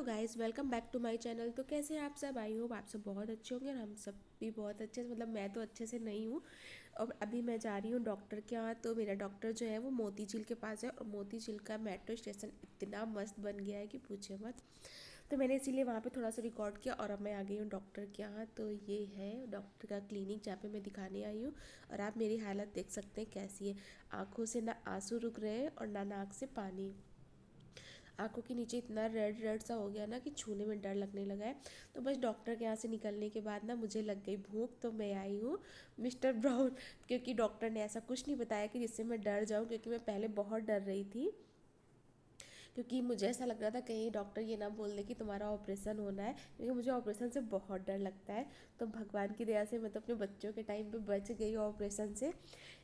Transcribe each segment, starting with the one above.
Guys, welcome back to my channel. तो कैसे हैं आप सब? आई होप आप सब बहुत अच्छे होंगे और हम सब भी बहुत अच्छे से, मतलब मैं तो अच्छे से नहीं हूँ। और अभी मैं जा रही हूँ डॉक्टर के यहाँ। तो मेरा डॉक्टर जो है वो मोती झील के पास है, और मोती झील का मेट्रो स्टेशन इतना मस्त बन गया है कि पूछे मत। तो मैंने इसीलिए वहाँ पे थोड़ा सा रिकॉर्ड किया और अब मैं आ गई हूँ डॉक्टर के यहाँ। तो ये है डॉक्टर का क्लिनिक जहाँ पे मैं दिखाने आई हूँ। और आप मेरी हालत देख सकते हैं कैसी है। आँखों से ना आंसू रुक रहे हैं और ना नाक से पानी। आंखों के नीचे इतना रेड रेड सा हो गया ना कि छूने में डर लगने लगा है। तो बस डॉक्टर के यहाँ से निकलने के बाद ना मुझे लग गई भूख, तो मैं आई हूँ मिस्टर ब्राउन। क्योंकि डॉक्टर ने ऐसा कुछ नहीं बताया कि जिससे मैं डर जाऊँ, क्योंकि मैं पहले बहुत डर रही थी। क्योंकि मुझे ऐसा लग रहा था कहीं डॉक्टर ये ना बोल दे कि तुम्हारा ऑपरेशन होना है, क्योंकि मुझे ऑपरेशन से बहुत डर लगता है। तो भगवान की दया से मैं तो अपने बच्चों के टाइम पे बच गई ऑपरेशन से।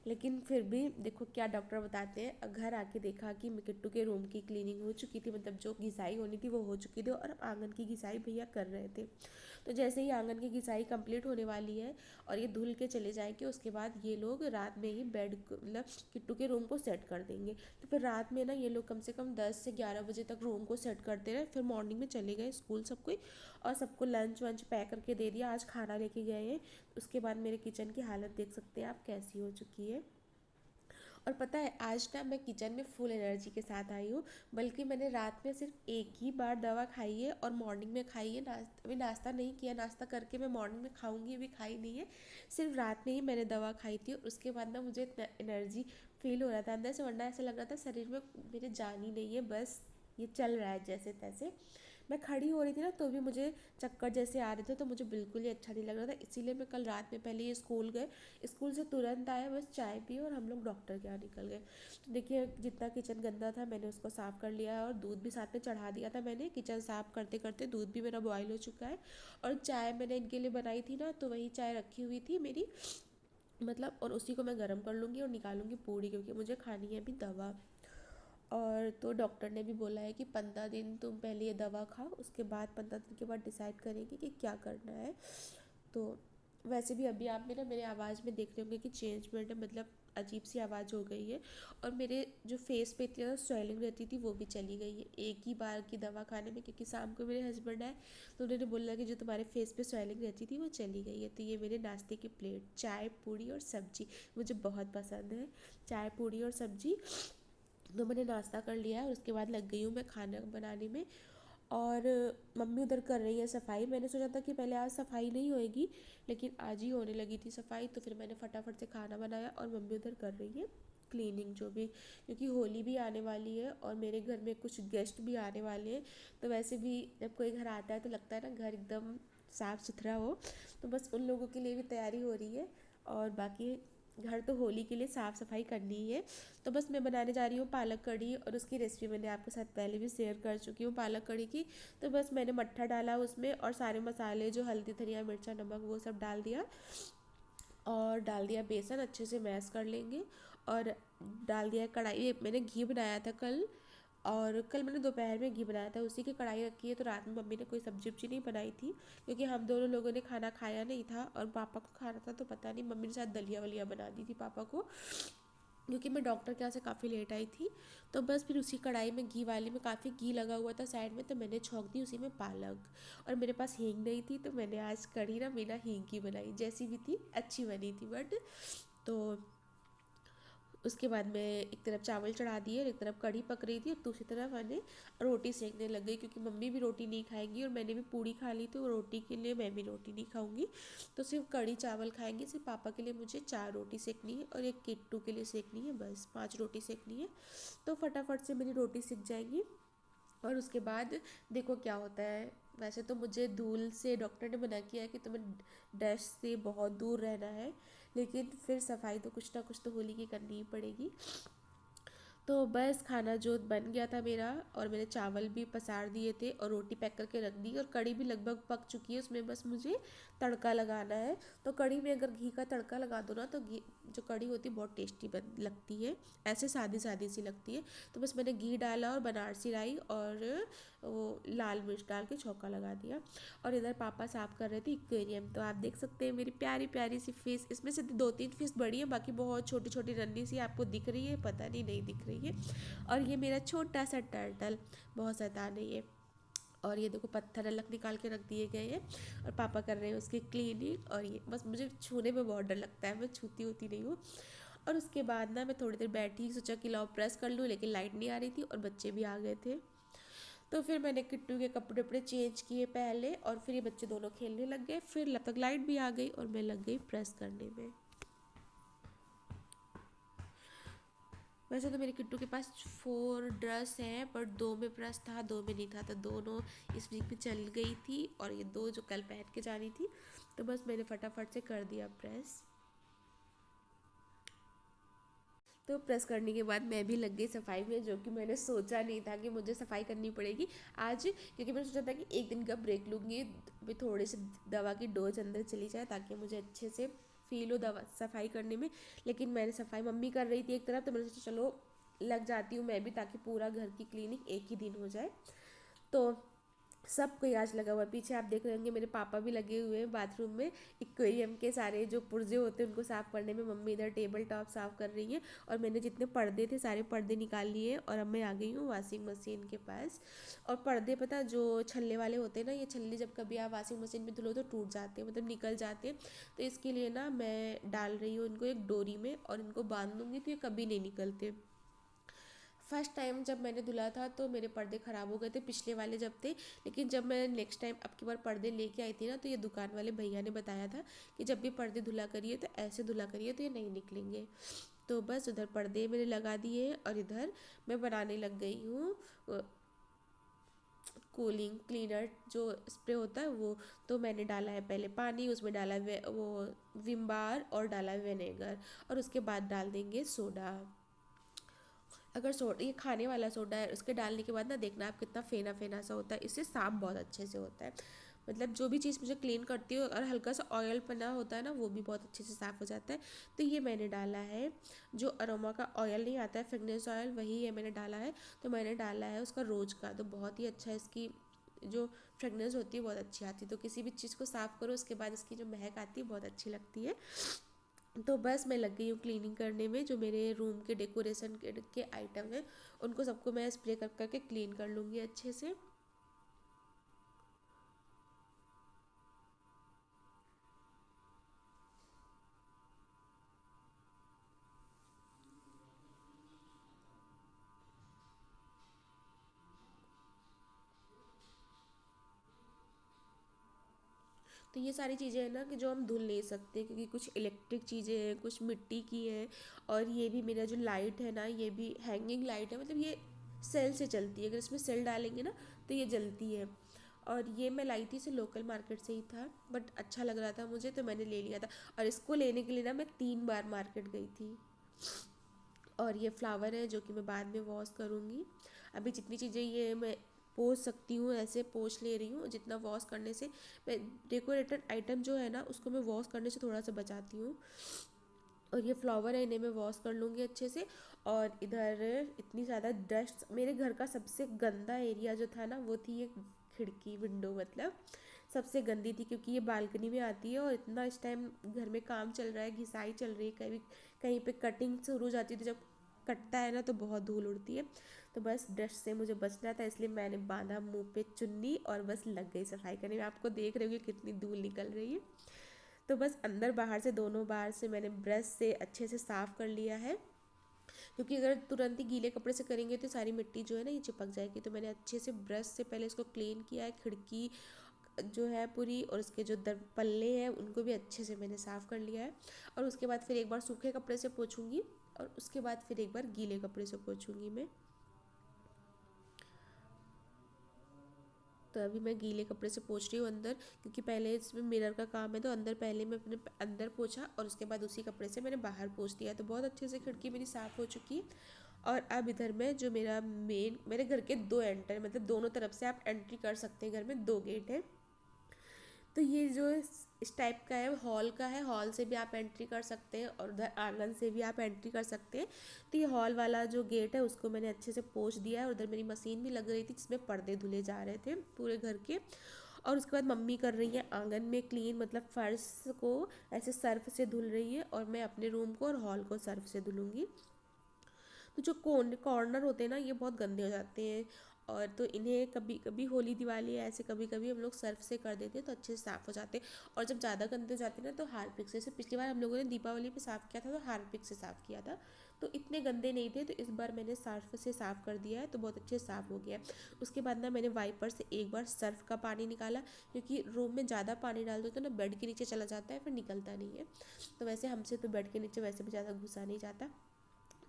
लेकिन फिर भी देखो क्या डॉक्टर बताते हैं। घर आके देखा कि किट्टू के रूम की क्लीनिंग हो चुकी थी, मतलब जो घिसाई होनी थी वो हो चुकी थी, और आंगन की घिसाई भैया कर रहे थे। तो जैसे ही आंगन की घिसाई कंप्लीट होने वाली है और ये धुल के चले जाएंगे, उसके बाद ये लोग रात में ही बेड मतलब किट्टू के रूम को सेट कर देंगे। तो फिर रात में ना ये लोग कम से कम 10 से 11 बजे तक रूम को सेट करते रहे। फिर मॉर्निंग में चले गए स्कूल सबको, और सबको लंच वंच पैक करके दे दिया। आज खाना लेके गए हैं। उसके बाद मेरे किचन की हालत देख सकते हैं आप कैसी हो चुकी है। और पता है आज ना मैं किचन में फुल एनर्जी के साथ आई हूँ। बल्कि मैंने रात में सिर्फ एक ही बार दवा खाई है और मॉर्निंग में खाई है। अभी नाश्ता नहीं किया, नाश्ता करके मैं मॉर्निंग में खाऊंगी, अभी खाई नहीं है। सिर्फ रात में ही मैंने दवा खाई थी, और उसके बाद ना मुझे इतना एनर्जी फील हो रहा था अंदर से, वरना ऐसा लग रहा था शरीर में मेरे जान ही नहीं है, बस ये चल रहा है जैसे तैसे। मैं खड़ी हो रही थी ना तो भी मुझे चक्कर जैसे आ रहे थे, तो मुझे बिल्कुल ही अच्छा नहीं लग रहा था। इसीलिए मैं कल रात में पहले ये स्कूल गए, स्कूल से तुरंत आए, बस चाय पी और हम लोग डॉक्टर के यहाँ निकल गए। तो देखिए जितना किचन गंदा था मैंने उसको साफ़ कर लिया है, और दूध भी साथ में चढ़ा दिया था मैंने। किचन साफ़ करते करते दूध भी मेरा बॉयल हो चुका है। और चाय मैंने इनके लिए बनाई थी ना, तो वही चाय रखी हुई थी मेरी, मतलब, और उसी को मैं गर्म कर लूँगी और निकालूंगी पूरी, क्योंकि मुझे खानी है अभी दवा। और तो डॉक्टर ने भी बोला है कि 15 दिन तुम पहले ये दवा खाओ, उसके बाद 15 दिन के बाद डिसाइड करेंगे कि क्या करना है। तो वैसे भी अभी आप मेरे आवाज़ में देख रहे होंगे कि चेंजमेंट है, मतलब अजीब सी आवाज़ हो गई है। और मेरे जो फेस पे इतनी ज़्यादा स्वेलिंग रहती थी वो भी चली गई है एक ही बार की दवा खाने में, क्योंकि शाम को मेरे हस्बैंड आए तो उन्होंने बोला कि जो तुम्हारे फेस पे स्वेलिंग रहती थी वो चली गई है। तो ये मेरे नाश्ते की प्लेट, चाय पूड़ी और सब्जी मुझे बहुत पसंद है। चाय पूड़ी और सब्जी, तो मैंने नाश्ता कर लिया है और उसके बाद लग गई हूँ मैं खाना बनाने में। और मम्मी उधर कर रही है सफाई। मैंने सोचा था कि पहले आज सफाई नहीं होएगी, लेकिन आज ही होने लगी थी सफाई। तो फिर मैंने फटाफट से खाना बनाया और मम्मी उधर कर रही है क्लीनिंग जो भी, क्योंकि होली भी आने वाली है और मेरे घर में कुछ गेस्ट भी आने वाले हैं। तो वैसे भी जब कोई घर आता है तो लगता है ना घर एकदम साफ़ सुथरा हो। तो बस उन लोगों के लिए भी तैयारी हो रही है। और बाकी घर तो होली के लिए साफ़ सफाई करनी ही है। तो बस मैं बनाने जा रही हूँ पालक कढ़ी, और उसकी रेसिपी मैंने आपके साथ पहले भी शेयर कर चुकी हूँ पालक कढ़ी की। तो बस मैंने मट्ठा डाला उसमें, और सारे मसाले जो हल्दी धनिया मिर्चा नमक वो सब डाल दिया। और डाल दिया बेसन, अच्छे से मैश कर लेंगे। और डाल दिया कढ़ाई, मैंने घी बनाया था कल। और कल मैंने दोपहर में घी बनाया था, उसी की कढ़ाई रखी है। तो रात में मम्मी ने कोई सब्जी उब्जी नहीं बनाई थी, क्योंकि हम दोनों लोगों ने खाना खाया नहीं था और पापा को खाना था। तो पता नहीं मम्मी ने शायद दलिया वलिया बना दी थी पापा को, क्योंकि मैं डॉक्टर के यहाँ से काफ़ी लेट आई थी। तो बस फिर उसी कढ़ाई में घी वाली में काफ़ी घी लगा हुआ था साइड में, तो मैंने छौंक दी उसी में पालक। और मेरे पास हींग नहीं थी, तो मैंने आज कढ़ी ना बिना हींग की बनाई, जैसी भी थी अच्छी बनी थी बट। तो उसके बाद मैं एक तरफ चावल चढ़ा दिए और एक तरफ कढ़ी पक रही थी, और दूसरी तरफ मैंने रोटी सेकने लग गई, क्योंकि मम्मी भी रोटी नहीं खाएंगी और मैंने भी पूड़ी खा ली, तो रोटी के लिए मैं भी रोटी नहीं खाऊंगी। तो सिर्फ कढ़ी चावल खाएंगे। सिर्फ पापा के लिए मुझे 4 रोटी सेकनी है और एक किट्टू के लिए सेकनी है, बस 5 रोटी सेकनी है। तो फटाफट से मेरी रोटी सिक जाएंगी। और उसके बाद देखो क्या होता है। वैसे तो मुझे धूल से डॉक्टर ने मना किया है कि तुम्हें डस्ट से बहुत दूर रहना है, लेकिन फिर सफाई तो कुछ ना कुछ तो होली की करनी ही पड़ेगी। तो बस खाना जो बन गया था मेरा, और मैंने चावल भी पसार दिए थे और रोटी पैक करके रख दी, और कढ़ी भी लगभग पक चुकी है। उसमें बस मुझे तड़का लगाना है। तो कढ़ी में अगर घी का तड़का लगा दो ना, तो घी जो कढ़ी होती है बहुत टेस्टी बन लगती है। ऐसे सादी सादी सी लगती है। तो बस मैंने घी डाला और बनारसी राई और वो लाल मिर्च डाल के छौंका लगा दिया। और इधर पापा साफ़ कर रहे थे एक्वेरियम। तो आप देख सकते हैं मेरी प्यारी प्यारी सी फिश, इसमें से 2-3 फिश बड़ी है, बाकी बहुत छोटी छोटी रन्नी सी आपको दिख रही है, पता नहीं नहीं दिख रही है। और ये मेरा छोटा सा टर्टल बहुत शैतान है ये। और ये देखो पत्थर अलग निकाल के रख दिए गए हैं और पापा कर रहे हैं उसकी क्लीनिंग। और ये बस मुझे छूने में बहुत डर लगता है, मैं छूती होती नहीं हूँ। और उसके बाद ना मैं थोड़ी देर बैठी, सोचा कि लाओ प्रेस कर लूँ, लेकिन लाइट नहीं आ रही थी और बच्चे भी आ गए थे। तो फिर मैंने किट्टू के कपड़े वपड़े चेंज किए पहले, और फिर ये बच्चे दोनों खेलने लग गए। फिर तब तक लाइट भी आ गई और मैं लग गई प्रेस करने में। वैसे तो मेरे किट्टू के पास 4 ड्रेस हैं, पर 2 में प्रेस था, 2 में नहीं था, तो दोनों इस वीक में चल गई थी और ये 2 जो कल पहन के जानी थी, तो बस मैंने फटाफट से कर दिया प्रेस। तो प्रेस करने के बाद मैं भी लग गई सफाई में, जो कि मैंने सोचा नहीं था कि मुझे सफाई करनी पड़ेगी आज, क्योंकि मैंने सोचा था कि एक दिन का ब्रेक लूँगी, भी थोड़े से दवा की डोज अंदर चली जाए ताकि मुझे अच्छे से फील हो दवा सफाई करने में। लेकिन मैंने सफाई मम्मी कर रही थी एक तरफ, तो मैंने सोचा चलो लग जाती हूँ मैं भी, ताकि पूरा घर की क्लीनिंग एक ही दिन हो जाए। तो सब कोई आज लगा हुआ है। पीछे आप देख रहे होंगे मेरे पापा भी लगे हुए हैं बाथरूम में एक्वेरियम के सारे जो पुर्जे होते हैं उनको साफ़ करने में। मम्मी इधर टेबल टॉप साफ़ कर रही है और मैंने जितने पर्दे थे सारे पर्दे निकाल लिए और अब मैं आ गई हूँ वॉशिंग मशीन के पास। और पर्दे पता है, जो छल्ले वाले होते हैं ना, ये छल्ले जब कभी आप वॉशिंग मशीन में धुलो तो टूट जाते हैं, मतलब निकल जाते हैं। तो इसके लिए ना मैं डाल रही हूँ इनको एक डोरी में और इनको बांध दूँगी तो ये कभी नहीं निकलते। फर्स्ट टाइम जब मैंने धुला था तो मेरे पर्दे ख़राब हो गए थे पिछले वाले जब थे। लेकिन जब मैं नेक्स्ट टाइम अब की बार पर्दे लेके आई थी ना, तो ये दुकान वाले भैया ने बताया था कि जब भी पर्दे धुला करिए तो ऐसे धुला करिए तो ये नहीं निकलेंगे। तो बस उधर पर्दे मैंने लगा दिए और इधर मैं बनाने लग गई हूँ कूलिंग क्लीनर जो स्प्रे होता है वो। तो मैंने डाला है पहले पानी, उसमें डाला है वो विम बार और डाला है विनेगर, और उसके बाद डाल देंगे सोडा। अगर सोडा, ये खाने वाला सोडा है, उसके डालने के बाद ना देखना आप कितना फेना फेना सा होता है, इससे साफ बहुत अच्छे से होता है। मतलब जो भी चीज़ मुझे क्लीन करती हो और हल्का सा ऑयल पना होता है ना, वो भी बहुत अच्छे से साफ़ हो जाता है। तो ये मैंने डाला है जो अरोमा का ऑयल नहीं आता है, फ्रेगनेंस ऑयल, वही है मैंने डाला है। तो मैंने डाला है उसका रोज का, तो बहुत ही अच्छा है, इसकी जो फ्रेगनेंस होती है बहुत अच्छी आती है। तो किसी भी चीज़ को साफ़ करो उसके बाद इसकी जो महक आती है बहुत अच्छी लगती है। तो बस मैं लग गई हूँ क्लीनिंग करने में। जो मेरे रूम के डेकोरेशन के आइटम हैं उनको सबको मैं स्प्रे कर करके क्लीन कर लूँगी अच्छे से। तो ये सारी चीज़ें हैं ना कि जो हम धुल नहीं सकते, क्योंकि कुछ इलेक्ट्रिक चीज़ें हैं, कुछ मिट्टी की हैं। और ये भी मेरा जो लाइट है ना, ये भी हैंगिंग लाइट है, मतलब ये सेल से चलती है, अगर इसमें सेल डालेंगे ना तो ये जलती है। और ये मैं लाई थी, इसे लोकल मार्केट से ही था, बट अच्छा लग रहा था मुझे तो मैंने ले लिया था। और इसको लेने के लिए ना मैं 3 बार मार्केट गई थी। और ये फ्लावर है जो कि मैं बाद में वॉश करूँगी। अभी जितनी चीज़ें ये मैं पोंछ सकती हूँ ऐसे पोंछ ले रही हूँ, जितना वॉश करने से मैं डेकोरेटेड आइटम जो है ना उसको मैं वॉश करने से थोड़ा सा बचाती हूँ। और ये फ्लावर है, इन्हें मैं वॉश कर लूँगी अच्छे से। और इधर इतनी ज़्यादा डस्ट, मेरे घर का सबसे गंदा एरिया जो था ना वो थी ये खिड़की विंडो, मतलब सबसे गंदी थी, क्योंकि ये बालकनी में आती है और इतना इस टाइम घर में काम चल रहा है, घिसाई चल रही है, कहीं कहीं पे कटिंग शुरू हो जाती है, तो जब कटता है ना तो बहुत धूल उड़ती है। तो बस डस्ट से मुझे बचना था, इसलिए मैंने बांधा मुंह पे चुन्नी और बस लग गई सफाई करने में। आपको देख रहे हो कितनी धूल निकल रही है। तो बस अंदर बाहर से दोनों बार से मैंने ब्रश से अच्छे से साफ़ कर लिया है, क्योंकि अगर तुरंत ही गीले कपड़े से करेंगे तो सारी मिट्टी जो है ना ये चिपक जाएगी। तो मैंने अच्छे से ब्रश से पहले इसको क्लीन किया है, खिड़की जो है पूरी, और उसके जो दर पल्ले हैं उनको भी अच्छे से मैंने साफ़ कर लिया है। और उसके बाद फिर एक बार सूखे कपड़े से पोंछूंगी और उसके बाद फिर एक बार गीले कपड़े से पोंछूंगी मैं। तो अभी मैं गीले कपड़े से पोंछ रही हूँ अंदर, क्योंकि पहले इसमें मिरर का काम है, तो अंदर पहले मैं अपने अंदर पोंछा और उसके बाद उसी कपड़े से मैंने बाहर पोंछ दिया। तो बहुत अच्छे से खिड़की मेरी साफ़ हो चुकी है। और अब इधर में जो मेरा मेरे घर के 2 एंटर, मतलब दोनों तरफ से आप एंट्री कर सकते हैं, घर में 2 गेट हैं। तो ये जो इस टाइप का है हॉल का है, हॉल से भी आप एंट्री कर सकते हैं और उधर आंगन से भी आप एंट्री कर सकते हैं। तो ये हॉल वाला जो गेट है उसको मैंने अच्छे से पोंछ दिया है। और उधर मेरी मशीन भी लग रही थी जिसमें पर्दे धुले जा रहे थे पूरे घर के। और उसके बाद मम्मी कर रही है आंगन में क्लीन, मतलब फर्श को ऐसे सर्फ से धुल रही है, और मैं अपने रूम को और हॉल को सर्फ से धुलूंगी। तो जो कॉर्नर होते हैं ना ये बहुत गंदे हो जाते हैं। और तो इन्हें कभी कभी होली दिवाली ऐसे कभी कभी हम लोग सर्फ से कर देते हैं तो अच्छे से साफ़ हो जाते हैं। और जब ज़्यादा गंदे हो जाते हैं ना तो हार्पिक से, जैसे पिछली बार हम लोगों ने दीपावली पे साफ़ किया था तो हार्पिक से साफ़ किया था, तो इतने गंदे नहीं थे, तो इस बार मैंने सर्फ से साफ़ कर दिया है तो बहुत अच्छे से साफ़ हो गया है। उसके बाद ना मैंने वाइपर से एक बार सर्फ का पानी निकाला, क्योंकि रूम में ज़्यादा पानी डाल दो तो ना बेड के नीचे चला जाता है, फिर निकलता नहीं है। तो वैसे हमसे तो बेड के नीचे वैसे भी ज़्यादा घुसा नहीं जाता,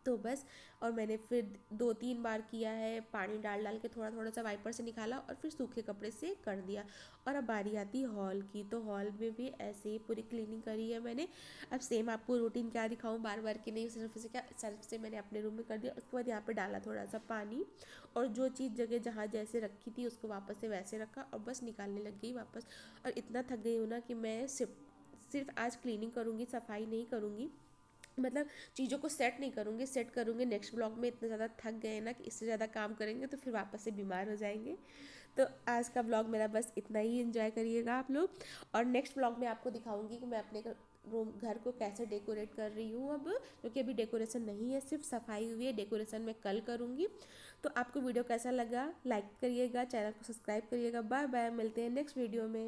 तो बस। और मैंने फिर 2-3 बार किया है, पानी डाल डाल के थोड़ा थोड़ा सा वाइपर से निकाला और फिर सूखे कपड़े से कर दिया। और अब बारी आती है हॉल की, तो हॉल में भी ऐसे ही पूरी क्लीनिंग करी है मैंने। अब सेम आपको रूटीन क्या दिखाऊं बार बार की नहीं, सिर्फ से क्या, सर्फ से मैंने अपने रूम में कर दिया, उसके बाद यहाँ पे डाला थोड़ा सा पानी और जो चीज़ जगह जहाँ जैसे रखी थी उसको वापस से वैसे रखा और बस निकालने लग गई वापस। और इतना थक गई हूँ ना कि मैं सिर्फ आज क्लीनिंग करूँगी, सफाई नहीं करूँगी, मतलब चीज़ों को सेट नहीं करूँगी, सेट करूँगी नेक्स्ट ब्लॉग में। इतना ज़्यादा थक गए ना कि इससे ज़्यादा काम करेंगे तो फिर वापस से बीमार हो जाएंगे। तो आज का ब्लॉग मेरा बस इतना ही, एंजॉय करिएगा आप लोग। और नेक्स्ट ब्लॉग में आपको दिखाऊंगी कि मैं अपने रूम घर को कैसे डेकोरेट कर रही हूँ अब, क्योंकि अभी डेकोरेशन नहीं है, सिर्फ सफाई हुई है, डेकोरेशन मैं कल करूँगी। तो आपको वीडियो कैसा लगा, लाइक करिएगा, चैनल को सब्सक्राइब करिएगा। बाय बाय, मिलते हैं नेक्स्ट वीडियो में।